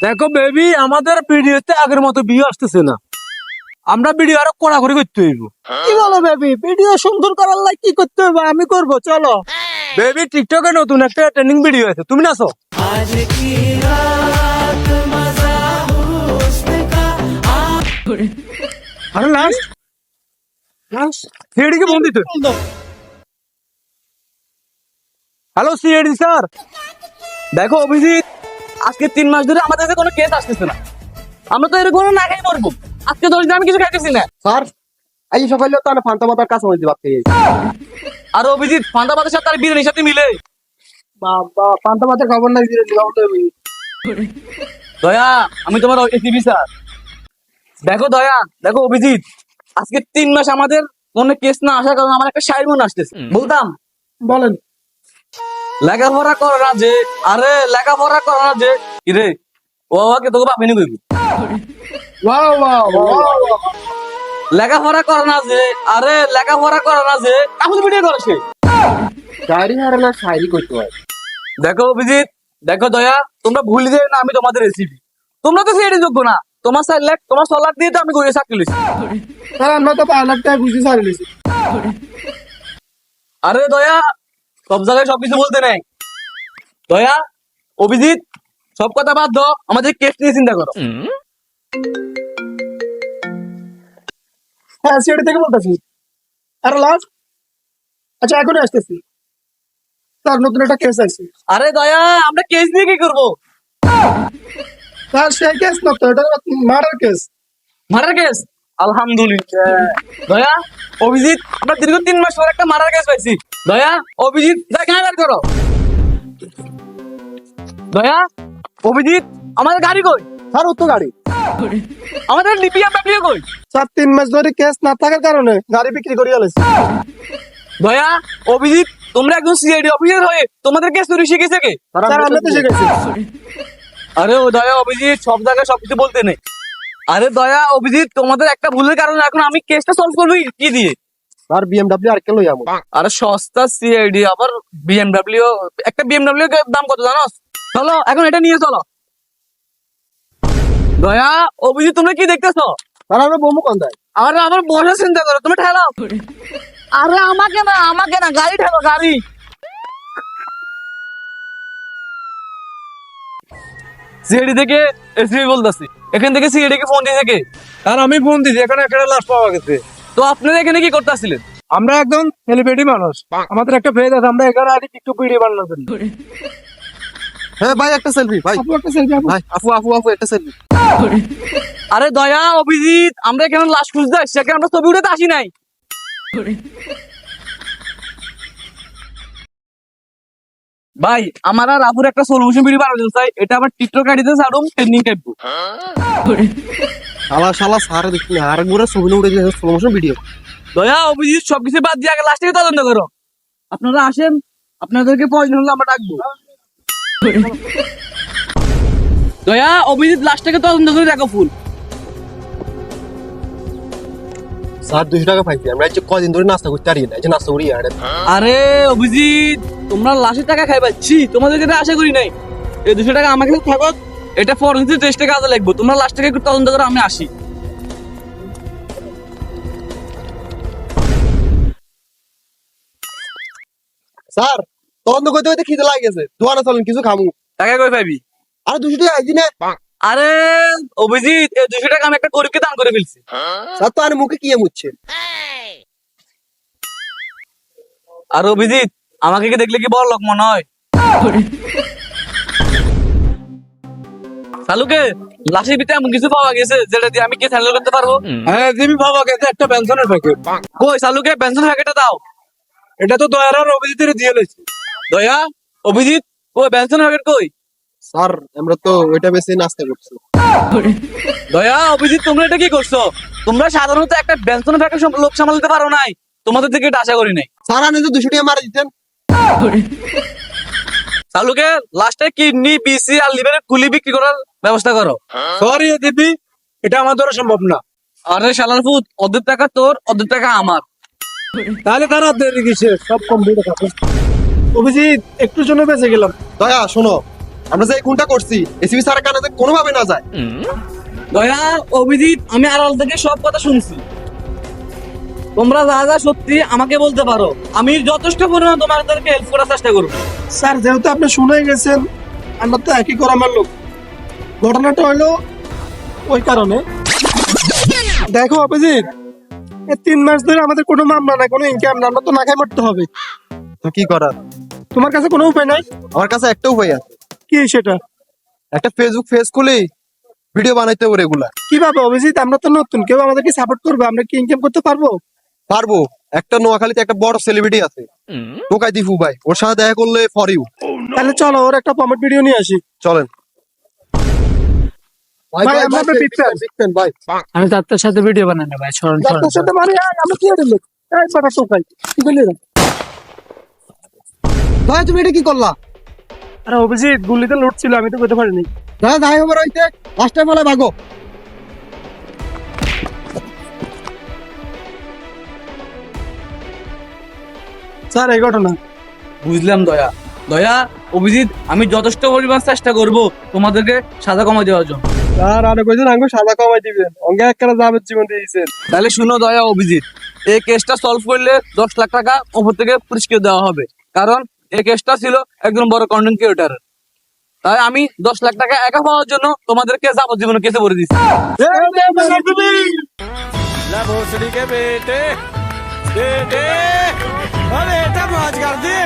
দেখো বেবি, আমাদের ভিডিওতে আগের মতো ভিউ আসতেছে না। আমরা ভিডিও আরো কড়াকড়ি করতে হইব। কি বলো বেবি, ভিডিও সুন্দর করার লাই কি করতে হবে? আমি করব, চলো। বেবি, টিকটকে নতুন একটা ট্রেন্ডিং ভিডিও আছে, তুমি নাচো। আরে লাস্ট সিআইডি কে ফোন দিতে। হ্যালো সিআইডি স্যার, দেখো অভিজিৎ আজকে 3 মাস ধরে আমাদের কাছে কোনো কেস আসতেছে না। আমরা তো এরকম না খাই মরবো। আজকে 10 দিন আমি কিছু খাইতেছি না। স্যার, এই সকালে তো আমি ফান্তা মাতার কাছে হইতে পারতে। আর অভিজিৎ ফান্দাবাদের সাথে আর বিরিয়ানির সাথে মিলে। বাবা, ফান্তা মাতার খবর নাই দিলে দিলাম তো আমি। দয়া, আমি তোমার এসিবি স্যার। দেখো দয়া, দেখো অভিজিৎ আজকে 3 মাস আমাদের কোনো কেস না আসার কারণে আমার একটা শাড়ি মনে আসতেছে। বলতাম বলেন। লেখাপড়া করো না যে, আরে লেখাপড়া করো না যে, কিরে ও আমাকে তোকে বাপিনি কইবি। Wow wow wow. লেখাপড়া করো না যে, আরে লেখাপড়া করো না যে, কাকুর ভিডিও করে সে। শাড়ি হারে না শাড়ি করতে হয়। দেখো অভিজিৎ, দেখো দয়া, তোমরা ভুলে যাও না আমি তোমাদের রেসিপি। তোমরা তো সেটা যোগ্য না। তোমার 4 লাখ, তোমার 6 লাখ দিয়ে তো আমি গড়িয়ে চাকরি লইছি। স্যার, আমরা তো 5 লাখ টাকা বুঝি ছাড়ি লিছি। আরে দয়া, সব জায়গায় সবকিছু বলতে নেই। দয়া, অভিজিৎ সব কথা বাদ দাও, আমাদের কেস নিয়ে চিন্তা করো। হ্যাঁ, সিআইডি থেকে বলতেছি। আর লাস্ট, আচ্ছা এখনই আসতেছি। স্যার, নতুন একটা কেস আছে। আরে দয়া, আমরা কেস নিয়ে কি করবো? স্যার, সেই কেস না তো, এটা মার্ডার কেস। Murder case? আলহামদুলিল্লাহ। দয়া, অভিজিৎ আমরা দীর্ঘ 3 মাস পর একটা মার্ডার কেস পাইছি। দয়া, অভিজিৎ দেখা বের করো। দয়া, অভিজিৎ আমাদের গাড়ি কই? স্যার, ও তো গাড়ি। আমাদের লিপিয়া ব্যাপারীও কই? স্যার, 3 মাস ধরে কেস না থাকার কারণে গাড়ি বিক্রি করে আলেছি। দয়া, অভিজিৎ তোমরা একজন সিআইডি অফিসার হয়ে তোমাদের কেস চুরি শিখেছে কে? স্যার, আমরা তো শিখেছি। আরে ও দয়া, অভিজিৎ সব জায়গায় সবকিছু বলতে নেই। আরে দয়া, অভিজিৎ তোমাদের একটা ভুলের কারণে এখন আমি কেসটা সলভ করবি কি দিয়ে? স্যার, বিএমডব্লিউ আর কে লই আমু। আরে সস্তা সিআইডি আবার বিএমডব্লিউ। একটা বিএমডব্লিউ এর দাম কত জানো? চলো এখন এটা নিয়ে চলো। দয়া, অভিজিৎ তোমরা কি দেখতেছো? স্যার, আমরা বমু কোনটায়? আরে আমার বসে চিন্তা করো, তুমি ঠেলাও। আরে আমাকে না, আমাকে না, গাড়ি ঠেলো, গাড়ি। সিআইডি থেকে এসবি বলতেছি, এখান থেকে সিআইডি কে ফোন দিয়েছে কে? আর আমি ফোন দিছি, এখানে একটা লাশ পাওয়া গেছে। তো আপনারা এখানে কি করতেছিলেন? আমরা একদম সেলিব্রিটি মানুষ, আমাদের একটা ফেজ আছে, আমরা এখানে আছি টিকটক ভিডিও বানানোর জন্য। হ্যাঁ ভাই, একটা সেলফি ভাই। আপু একটা সেলফি ভাই। আপু আপু আপু একটা সেলফি। আরে দয়া, অভিজিৎ আমরা এখানে লাশ খুঁজতে আসছি, এখানে আমরা ছবি উঠাতে আসি নাই। ভাই আমার আর আপুর একটা সলিউশন ভিডিও বানাতে চাই, এটা আবার টিকটক আইডিতে ছাড়ুম, ট্রেন্ডিং টাইপ। শালা শালা সারে দেখি আর একবার ছবি উঠে গেছে, স্লো মোশন ভিডিও। দয়া, অভিজিৎ সবকিছু বাদ দিয়ে আগে লাস্টে তদন্ত করো। আপনারা আসেন, আপনাদেরকে প্রয়োজন হলে আমরা ডাকবো। দয়া, অভিজিৎ লাস্টটাকে তদন্ত করে দেখো ফুল। স্যার, 200 টাকা পাইছি। আমরা আজ কদিন ধরে নাস্তা করতে পারি না, এই যে নাস্তা করি আর। আরে অভিজিৎ, তোমরা লাশের টাকা খাই পাচ্ছি, তোমাদের যেটা আশা করি নাই। এই 200 টাকা আমাকে থাকো, এটা ফরেন্সিক টেস্টে কাজে লাগবে। তোমরা লাস্টটাকে একটু তদন্ত করো, আমি আসি। স্যার, তদন্ত করতে করতে খিদে লাগে গেছে, দোয়ানা চলেন কিছু খামু। টাকা কই পাবি? আর 200 টাকা আইজি না। আরে অভিজিৎ, এই 200 টাকা আমি একটা গরিবকে দান করে ফেলছি। স্যার, তো আর মুখে কি মুচ্ছে? আর অভিজিৎ আমাকে কি দেখলে কি বড় লোক মনে হয়? শালুকে লাশের ভিতরে এমন কিছু পাওয়া গেছে যেটা দিয়ে আমি কি হ্যান্ডেল করতে পারবো? হ্যাঁ, জিমি পাওয়া গেছে একটা পেনশনের প্যাকেট। কই শালুকে পেনশনের প্যাকেটটা দাও। এটা তো দয়া আর অভিজিতের দিয়ে লইছি। দয়া, অভিজিৎ কই পেনশনের প্যাকেট কই? স্যার, আমরা তো ওইটা বেশি নাস্তা করছি। দয়া, অভিজিৎ তোমরা এটা কি করছো? তোমরা সাধারণত একটা পেনশনের প্যাকেট লোক সামলাতে পারো নাই, তোমাদের থেকে এটা আশা করি নাই। স্যার, আপনি তো 200 টাকা মারা দিতেন। শালুকে লাস্টে কিডনি, পিসি আর লিভারের কুলি বিক্রি করার ব্যবস্থা করো। সরি দিদি, এটা আমার দ্বারা সম্ভব না। আরে শালার ফুট, অর্ধেক টাকা তোর, অর্ধেক টাকা আমার। তাহলে তারা দেরি কিসে, সব কমপ্লিট আছে। অভিজিৎ, একটু জন্য বেঁচে গেলাম। দয়া শোনো, আমরা যে এই খুনটা করছি এসিবি স্যারের কানে কোনোভাবে না যায়। দয়া অভিজিৎ, আমি আড়াল থেকে সব কথা শুনছি। তোমরা যা যা সত্যি আমাকে বলতে পারো, আমি যথেষ্ট পরিমাণ তোমাদেরকে হেল্প করার চেষ্টা করবো। স্যার যেহেতু আপনি শুনে গেছেন, আমরা তো একই গ্রামের লোক, ঘটনাটা হলো ওই কারণে। দেখো অভিজিৎ, এই 3 মাস ধরে আমাদের কোনো মামলা নাই, কোনো ইনকাম না, আমরা তো না খাই মরতে হবে। তো কি করার? তোমার কাছে কোনো উপায় নাই? আমার কাছে একটা উপায় আছে। কি সেটা? একটা ফেসবুক পেজ খুলে ভিডিও বানাইতে হবে রেগুলার। কিভাবে অভিজিৎ? আমরা তো নতুন, কেউ আমাদেরকে সাপোর্ট করবে, আমরা কি ইনকাম করতে পারবো? পারবো। একটা নোয়াখালীতে একটা বড় সেলিব্রিটি আছে, টোকাই দিফু ভাই, ওর সাথে দেখা করলে ফর ইউ। তাহলে চলো ওর একটা প্রমোট ভিডিও নিয়ে আসি। চলেন ভাই, আমরা আপনার big fan। ভাই। আমি তার সাথে ভিডিও বানাই না ভাই, সরণ ডাক্তার সাথে মারি, আমরা কি করে লোক? এই বাটা টোকাই, কি করলি রে? ভাই তুমি এটা কি করলা? আরে অভিজিৎ, গুলিতে লোড ছিল, আমি তো করতে পারিনি। দাদা দাই আমার হইতে লাস্টে বলে ভাগো। স্যার এই ঘটনা। বুঝলাম দয়া। দয়া অভিজিৎ, আমি যথেষ্ট পরিমাণ চেষ্টা করব তোমাদেরকে সাজা কমাই দেওয়ার জন্য। স্যার আরো কইছেন আঙ্গো সাদা কমাই দিবেন, অঙ্গে একটা যাবজ্জীবন দিয়েছেন। তাহলে শুনো দয়া অভিজিৎ, এই কেসটা সলভ করলে 10 লাখ টাকা ওপর থেকে পুরস্কার দেওয়া হবে। কারণ এই কেসটা ছিল একজন বড় কন্টেন্ট ক্রিয়েটার। তাই আমি 10 লাখ টাকা একা পাওয়ার জন্য তোমাদেরকে যাবজ্জীবন কেসে ভরে দিচ্ছি। भोसड़ी के बेटे बेटे अरे बेटा मौज कर दी